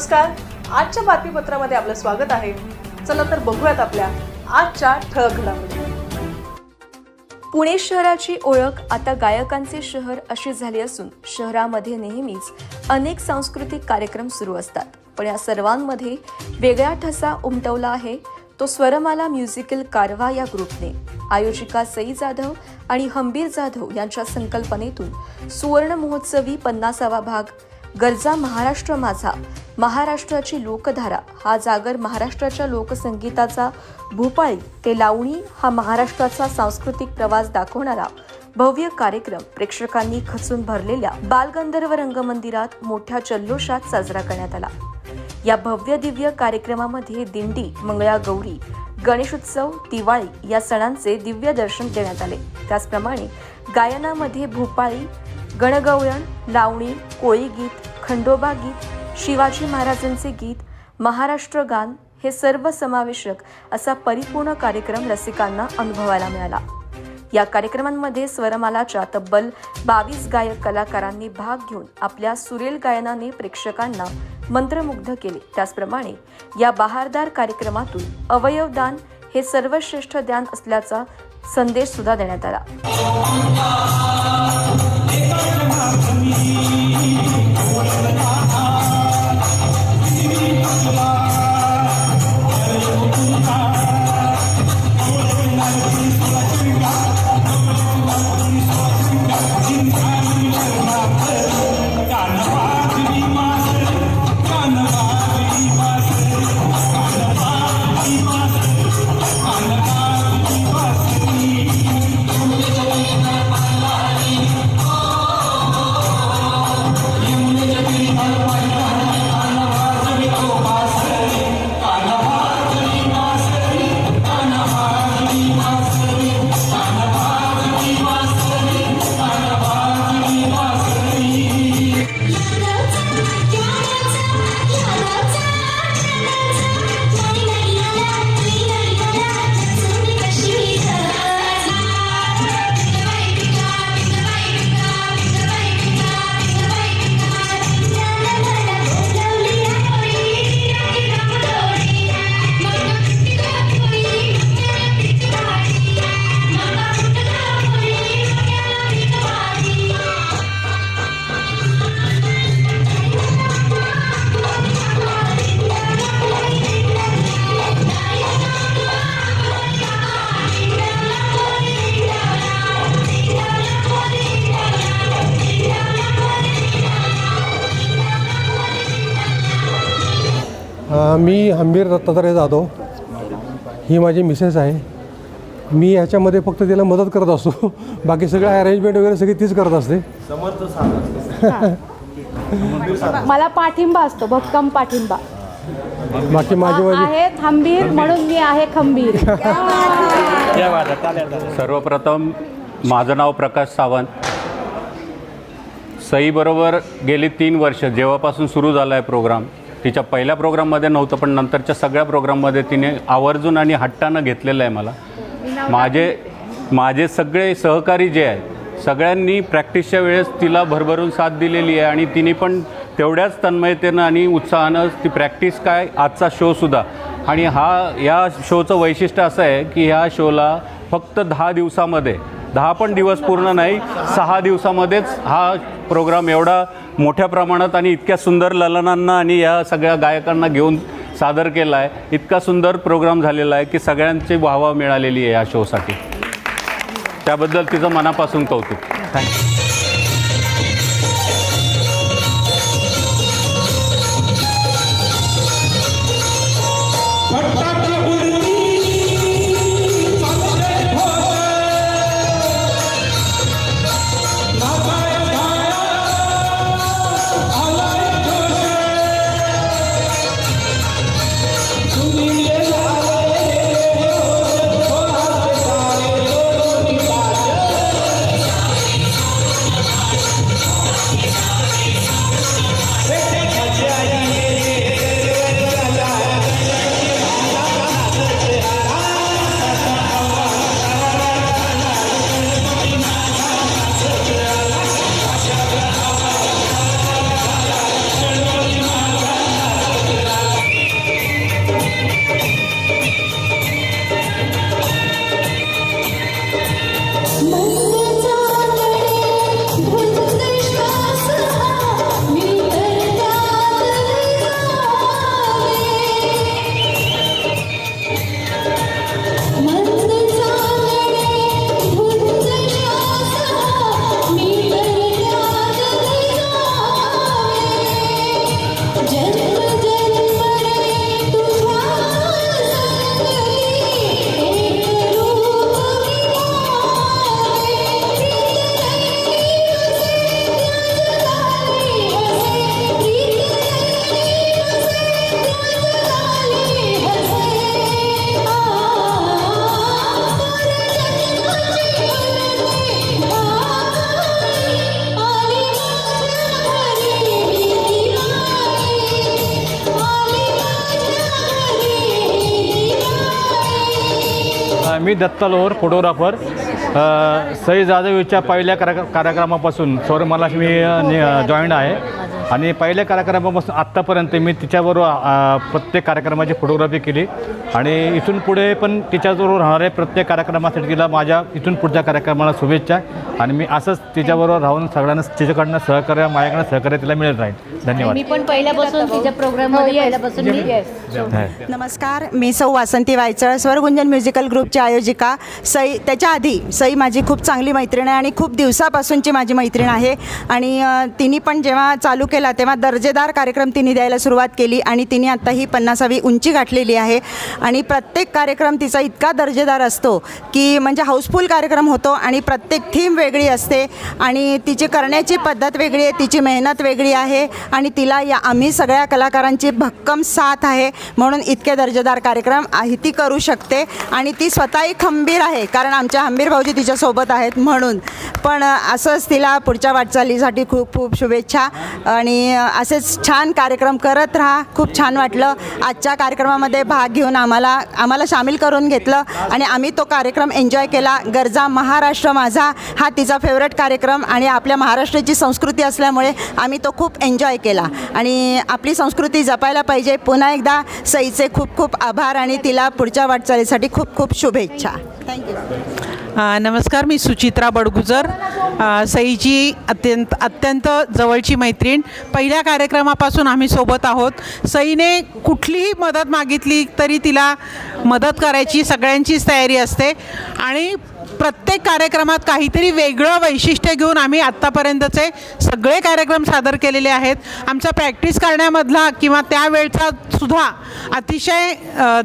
नमस्कार. आजच्या बातमीपत्रामध्ये आपलं स्वागत आहे. चला तर बघूयात आपल्या आजच्या ठळक घडामोडी. पुणे शहराची ओळख आता गायकांचे शहर अशी झाली असून शहरामध्ये नेहमीच अनेक सांस्कृतिक कार्यक्रम सुरू असतात. पण या सर्वांमध्ये वेगळा ठसा उमटवला आहे तो स्वरमाला म्युझिकल कारवा या ग्रुपने. आयोजिका सई जाधव आणि हंबीर जाधव यांच्या संकल्पनेतून सुवर्ण महोत्सवी 50वा भाग गरजा महाराष्ट्र माझा, महाराष्ट्राची लोकधारा हा जागर महाराष्ट्राच्या लोकसंगीताचा भूपाळी ते लावणी हा महाराष्ट्राचा सांस्कृतिक प्रवास दाखवणारा भव्य कार्यक्रम प्रेक्षकांनी खचून भरलेल्या बालगंधर्व रंगमंदिरात मोठ्या जल्लोषात साजरा करण्यात आला. या भव्य दिव्य कार्यक्रमामध्ये दिंडी, मंगळागौरी, गणेशोत्सव, दिवाळी या सणांचे दिव्य दर्शन देण्यात आले. त्याचप्रमाणे गायनामध्ये भूपाळी, गणगौळण, लावणी, कोळी गीत, खंडोबा गीत, शिवाजी महाराजांचे गीत, महाराष्ट्र गान हे सर्व समावेशक असा परिपूर्ण कार्यक्रम रसिकांना अनुभवायला मिळाला. या कार्यक्रमांमध्ये स्वरमालाच्या तब्बल 22 गायक कलाकारांनी भाग घेऊन आपल्या सुरेल गायनाने प्रेक्षकांना मंत्रमुग्ध केले. त्याचप्रमाणे या बहारदार कार्यक्रमातून अवयवदान हे सर्वश्रेष्ठ दान असल्याचा संदेश सुद्धा देण्यात आला. मी हंबीर दत्तात्रय जाधव, ही माझी मिसेस आहे. मी ह्याच्यामध्ये फक्त तिला मदत करत असतो, बाकी सगळं अरेंजमेंट वगैरे सगळी तीच करत असते. मला पाठिंबा असतो, भक्कम पाठिंबा. बाकी माझी आहे हंबीर म्हणून मी आहे खंबीर. सर्वप्रथम माझं नाव प्रकाश सावंत. सईबरोबर गेली 3 वर्ष जेव्हापासून सुरू झाला आहे प्रोग्राम, तिच्या पहिल्या प्रोग्राममध्ये नव्हतं पण नंतरच्या सगळ्या प्रोग्राममध्ये तिने आवर्जून आणि हट्टानं घेतलेलं आहे. माझे सगळे सहकारी जे आहेत सगळ्यांनी प्रॅक्टिसच्या वेळेस तिला भरभरून साथ दिलेली आहे आणि तिने पण तेवढ्याच तन्मयतेनं आणि उत्साहानं ती प्रॅक्टिस काय आजचा शोसुद्धा. आणि या शोचं वैशिष्ट्य असं आहे की ह्या शोला फक्त 10 दिवसामध्ये, 10 पण दिवस पूर्ण नाही, 6 दिवसामध्येच हा प्रोग्राम एवढा मोठ्या प्रमाणात आणि इतक्या सुंदर ललनांना आणि या सगळ्या गायकांना घेऊन सादर केला आहे. इतका सुंदर प्रोग्राम झालेला आहे की सगळ्यांची वाहवा मिळालेली आहे या शोसाठी. त्याबद्दल तिचं मनापासून कौतुक. थँक्यू. मी दत्ता लोहर फोटोग्राफर. सई जाधवीच्या पहिल्या कार्यक्रमापासून मला मी जॉईन आहे आणि पहिल्या कार्यक्रमापासून आत्तापर्यंत मी तिच्याबरोबर प्रत्येक कार्यक्रमाची फोटोग्राफी केली आणि इथून पुढे पण तिच्याबरोबर राहणारे प्रत्येक कार्यक्रमासाठी तिला माझ्या इथून पुढच्या कार्यक्रमाला शुभेच्छा आणि मी असंच तिच्याबरोबर राहून सगळ्यांना तिच्याकडनं सहकार्य माझ्याकडनं सहकार्य तिला मिळत राहील. धन्यवाद. मी पण पहिल्यापासून तिच्या प्रोग्राममध्ये पहिल्यापासून मी नमस्कार, मी सौ वासंती वायचळ, स्वरगुंजन म्युझिकल ग्रुपची आयोजिका. सई त्याच्या आधी सई माझी खूप चांगली मैत्रीण आहे आणि खूप दिवसापासूनची माझी मैत्रीण आहे आणि तिने पण जेव्हा चालू केला तेव्हा दर्जेदार कार्यक्रम तिने द्यायला सुरुवात केली आणि तिने आत्ता ही 50वी उंची गाठलेली आहे आणि प्रत्येक कार्यक्रम तिचा इतका दर्जेदार असतो की म्हणजे हाऊसफुल कार्यक्रम होतो आणि प्रत्येक थीम वेगळी असते आणि तिची करण्याची पद्धत वेगळी आहे, तिची मेहनत वेगळी आहे आणि तिला या आम्ही सगळ्या कलाकारांची भक्कम साथ आहे म्हणून इतके दर्जेदार कार्यक्रम ती करू शकते आणि ती स्वतःही खंबीर आहे कारण आमच्या हंबीर भाऊजी तिच्यासोबत आहेत म्हणून. पण असंच तिला पुढच्या वाटचालीसाठी खूप खूप शुभेच्छा आणि असेच छान कार्यक्रम करत राहा. खूप छान वाटलं आजच्या कार्यक्रमामध्ये भाग घेऊन आम्हाला सामील करून घेतलं आणि आम्ही तो कार्यक्रम एन्जॉय केला. गरजा महाराष्ट्र माझा हा तिचा फेवरेट कार्यक्रम आणि आपल्या महाराष्ट्राची संस्कृती असल्यामुळे आम्ही तो खूप एन्जॉय केला आणि आपली संस्कृती जपायला पाहिजे. पुन्हा एकदा सईचे खूप खूप आभार आणि तिला पुढच्या वाटचालीसाठी खूप खूप शुभेच्छा. थँक्यू. नमस्कार, मी सुचित्रा बडगुजर, सईची अत्यंत जवळची मैत्रीण. पहिल्या कार्यक्रमापासून आम्ही सोबत आहोत. सईने कुठलीही मदत मागितली तरी तिला मदत करायची सगळ्यांचीच तयारी असते आणि प्रत्येक कार्यक्रमात काहीतरी वेगळं वैशिष्ट्य घेऊन आम्ही आत्तापर्यंतचे सगळे कार्यक्रम सादर केलेले आहेत. आमचा प्रॅक्टिस करण्यामधला किंवा त्यावेळचा सुद्धा अतिशय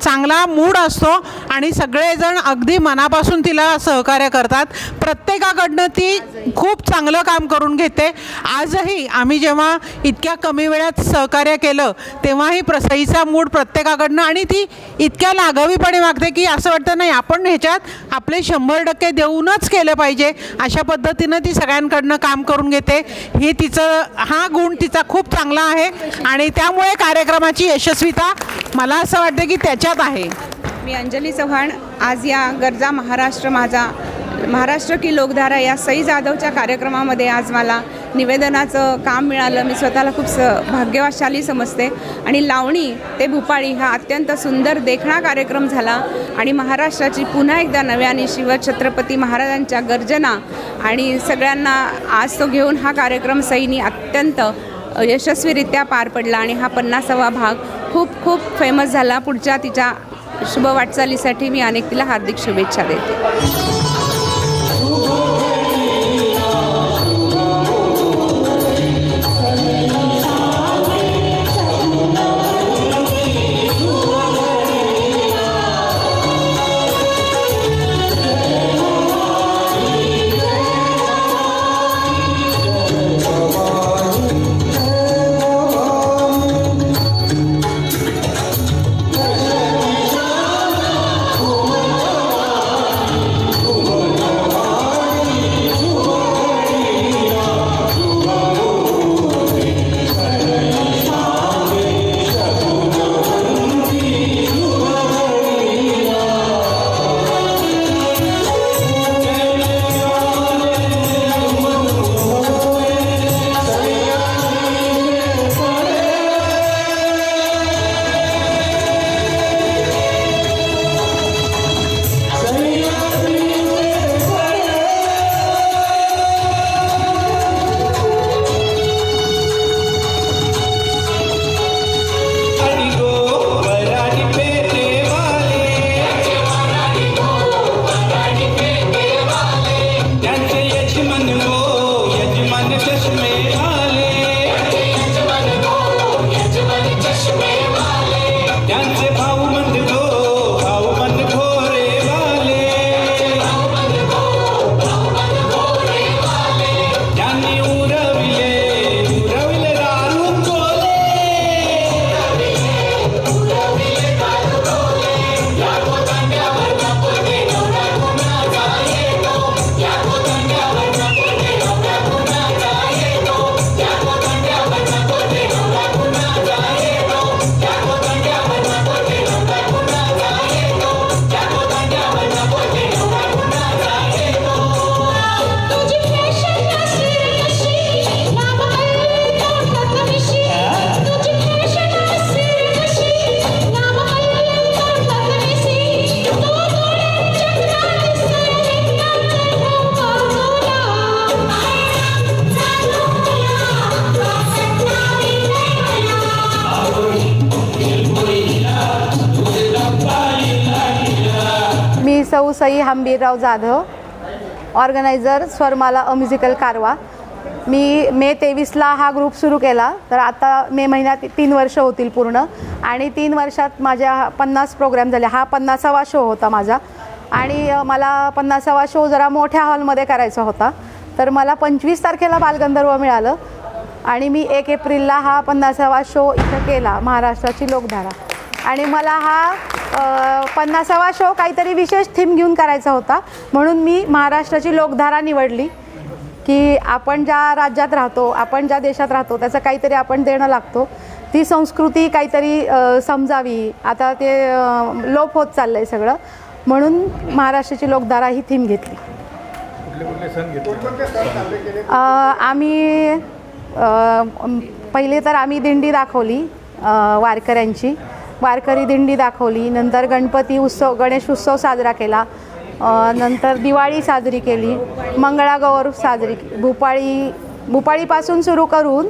चांगला मूड असतो आणि सगळेजण अगदी मनापासून तिला सहकार्य करतात. प्रत्येकाकडनं ती खूप चांगलं काम करून घेते. आजही आम्ही जेव्हा इतक्या कमी वेळात सहकार्य केलं तेव्हाही सईचा मूड प्रत्येकाकडनं आणि ती इतक्या लाघवीपणे वागते की असं वाटतं नाही आपण ह्याच्यात आपले 100% देऊनच केलं पाहिजे. अशा पद्धतीनं ती सगळ्यांकडनं काम करून घेते. हे तिचं हा गुण तिचा खूप चांगला आहे आणि त्यामुळे कार्यक्रमाची यशस्वीता मला असं वाटतं की त्याच्यात आहे. मी अंजली चव्हाण. आज या गरजा महाराष्ट्र की लोकधारा या सई जाधवच्या कार्यक्रमामध्ये आज मला निवेदनाचं काम मिळालं. मी स्वतःला खूप भाग्यशाली समजते आणि लावणी ते भूपाळी हा अत्यंत सुंदर देखणा कार्यक्रम झाला आणि महाराष्ट्राची पुन्हा एकदा नव्याने शिवछत्रपती महाराजांच्या गर्जना आणि सगळ्यांना आज तो घेऊन हा कार्यक्रम सईनी अत्यंत यशस्वीरित्या पार पडला आणि हा 50वा भाग खूप खूप फेमस झाला. पुढच्या तिच्या शुभ वाटचालीसाठी मी अनेक तिला हार्दिक शुभेच्छा देते. Sai Hambirrao Jadhav, organiser Swarmala a musical Karwa. मी मे 23ला हा ग्रुप सुरू केला, तर आता मे महिन्यात 3 वर्ष होतील पूर्ण. आणि 3 वर्षात माझ्या 50 प्रोग्राम झाले. हा 50वा शो होता माझा. आणि मला 50वा शो जरा मोठ्या हॉलमध्ये करायचा होता, तर मला 25 तारखेला बालगंधर्व मिळालं आणि मी 1 एप्रिलला हा 50वा शो इथं केला, महाराष्ट्राची लोकधारा. आणि मला हा 50वा शो काहीतरी विशेष थीम घेऊन करायचा होता, म्हणून मी महाराष्ट्राची लोकधारा निवडली की आपण ज्या राज्यात राहतो, आपण ज्या देशात राहतो, त्याचं काहीतरी आपण देणं लागतो. ती संस्कृती काहीतरी समजावी. आता ते लोप होत चाललं आहे सगळं, म्हणून महाराष्ट्राची लोकधारा ही थीम घेतली. आम्ही पहिले तर आम्ही दिंडी दाखवली, वारकऱ्यांची वारकरी दिंडी दाखवली. नंतर गणपती उत्सव, गणेश उत्सव साजरा केला. नंतर दिवाळी साजरी केली, मंगळागौर साजरी, भूपाळीपासून सुरू करून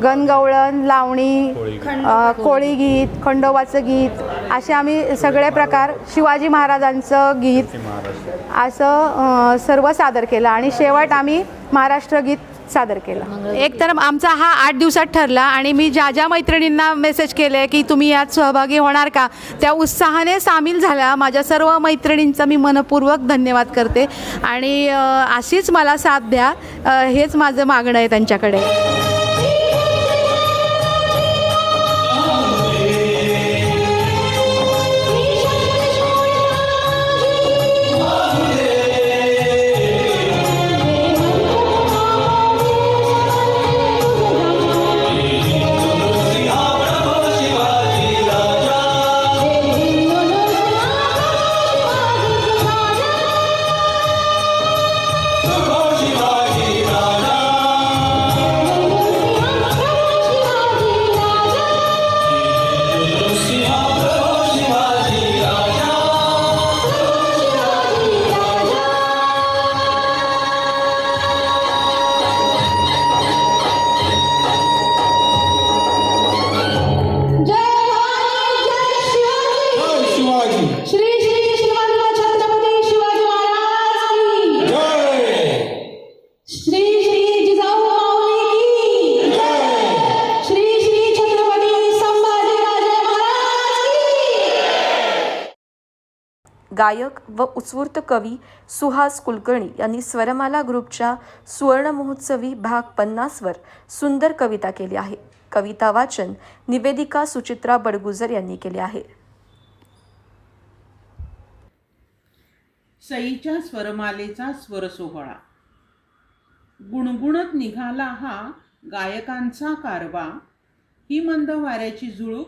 गणगवळण, लावणी, कोळी गीत, खंडोबाचं गीत, असे आम्ही सगळे प्रकार, शिवाजी महाराजांचं गीत, असं सर्व सादर केलं. आणि शेवट आम्ही महाराष्ट्र गीत सादर केलं. एक तर आमचा हा 8 दिवसात ठरला आणि मी ज्या ज्या मैत्रिणींना मेसेज केले की तुम्ही यात सहभागी होणार का, त्या उत्साहाने सामील झाल्या. माझ्या सर्व मैत्रिणींचा मी मनपूर्वक धन्यवाद करते आणि अशीच मला साथ द्या, हेच माझं मागणं आहे त्यांच्याकडे. गायक व उत्स्फूर्त कवी सुहास कुलकर्णी यांनी स्वरमाला ग्रुपच्या सुवर्ण महोत्सवी भाग 50वर सुंदर कविता केली आहे. कविता वाचन निवेदिका सुचित्रा बडगुजर यांनी केले आहे. सईच्या स्वरमालेचा स्वर सोहळा. गुणगुणत निघाला हा गायकांचा कारवा, ही मंद वाऱ्याची झुळूक,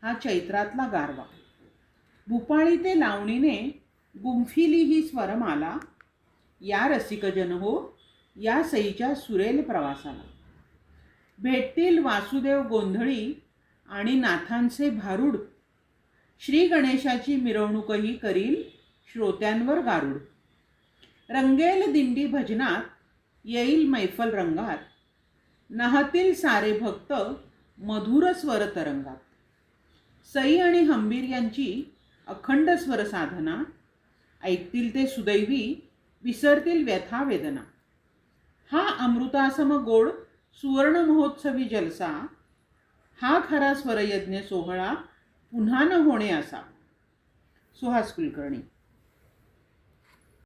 हा चैत्रातला गारवा. भूपाळी ते लावणीने गुंफिली ही स्वरमाला, या रसिकजन हो या सईच्या सुरेल प्रवासाला. भेटतील वासुदेव गोंधळी आणि नाथांचे भारूड, श्री गणेशाची मिरवणूकही करील श्रोत्यांवर गारूड. रंगेल दिंडी भजनात, येईल मैफल रंगात, नाहतील सारे भक्त मधुर स्वर तरंगात. सई आणि हंबीर यांची अखंड स्वर साधना, ऐकतील ते सुदैवी, विसरतील व्यथा वेदना. हा अमृतासम गोड सुवर्ण महोत्सवी जलसा, हा खरा स्वरयज्ञ सोहळा पुन्हा न होणे असा. सुहास कुलकर्णी.